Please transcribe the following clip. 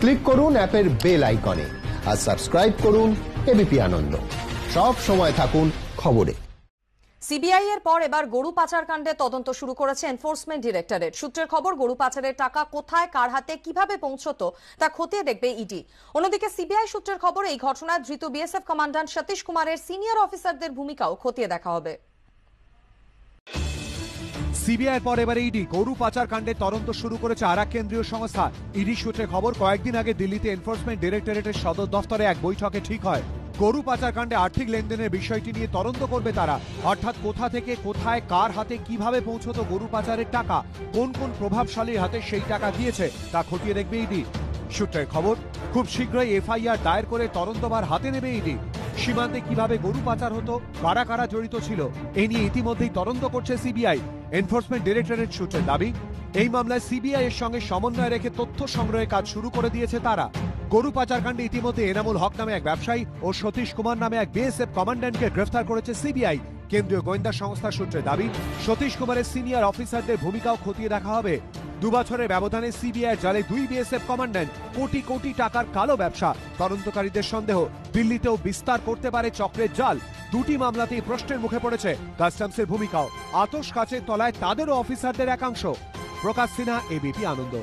Click করুন অ্যাপের bell আইকনে আর সাবস্ক্রাইব করুন এবিপি আনন্দ। সব সময় থাকুন খবরে। সিবিআই এর পর এবার গরু পাচার কাণ্ডে তদন্ত শুরু করেছে এনফোর্সমেন্ট ডিরেক্টরেট। সূত্রের খবর, গরু পাচারের টাকা কোথায়, কার হাতে, কিভাবে পৌঁছতো তা খতিয়ে দেখবে ইডি। অন্যদিকে সিবিআই সূত্রের খবর, এই ঘটনায় ধৃত বিএসএফ কমান্ড্যান্ট সতীশ কুমারের সিনিয়র অফিসারদের ভূমিকাও খতিয়ে দেখা হবে। সিবিআই পর এবারে ইডি গরু পাচার কাণ্ডে তদন্ত শুরু করেছে আর এক কেন্দ্রীয় সংস্থা। ইডি সূত্রে খবর, কয়েকদিন আগে দিল্লিতে এনফোর্সমেন্ট ডিরেক্টরেটের সদর দফতরে এক বৈঠকে ঠিক হয় গরু পাচার কাণ্ডে আর্থিক লেনদেনের বিষয়টি নিয়ে তদন্ত করবে তারা। অর্থাৎ কোথা থেকে কোথায়, কার হাতে, কিভাবে পৌঁছতো গরু পাচারের টাকা, কোন কোন প্রভাবশালীর হাতে সেই টাকা গিয়েছে তা খতিয়ে দেখবে ইডি। সূত্রের খবর, খুব শীঘ্রই এফআইআর দায়ের করে তদন্তভার হাতে নেবে ইডি। সীমান্তে কিভাবে গরু পাচার হতো, কারা কারা জড়িত ছিল, এ নিয়ে ইতিমধ্যেই তদন্ত করছে সিবিআই। এনফোর্সমেন্ট ডিরেক্টরেট সূত্রের দাবি, এই মামলায় সিবিআই এর সঙ্গে সমন্বয় রেখে তথ্য সংগ্রহের কাজ শুরু করে দিয়েছে তারা। গরু পাচার কাণ্ডে ইতিমধ্যে এনামুল হক নামে এক ব্যবসায়ী ও সতীশ কুমার নামে এক বিএসএফ কমান্ড্যান্টকে গ্রেফতার করেছে সিবিআই। কেন্দ্রীয় গোয়েন্দা সংস্থা সূত্রে দাবি, সতীশ কুমারের সিনিয়র অফিসারদের ভূমিকাও খতিয়ে দেখা হবে। 2 বছরের ব্যবধানে সিবিআই জালে 2 বিএসএফ কমান্ড্যান্ট, কোটি কোটি টাকার কালো ব্যবসা। তদন্তকারীদের সন্দেহ, দিল্লিতেও বিস্তার করতে পারে চক্রের জাল। 2টি মামলাতেই প্রশ্নের মুখে পড়েছে কাস্টমসের ভূমিকাও। আতশ কাচের তলায় তাদেরও অফিসারদের একাংশ। প্রকাশ সিনহা, এবিপি আনন্দ।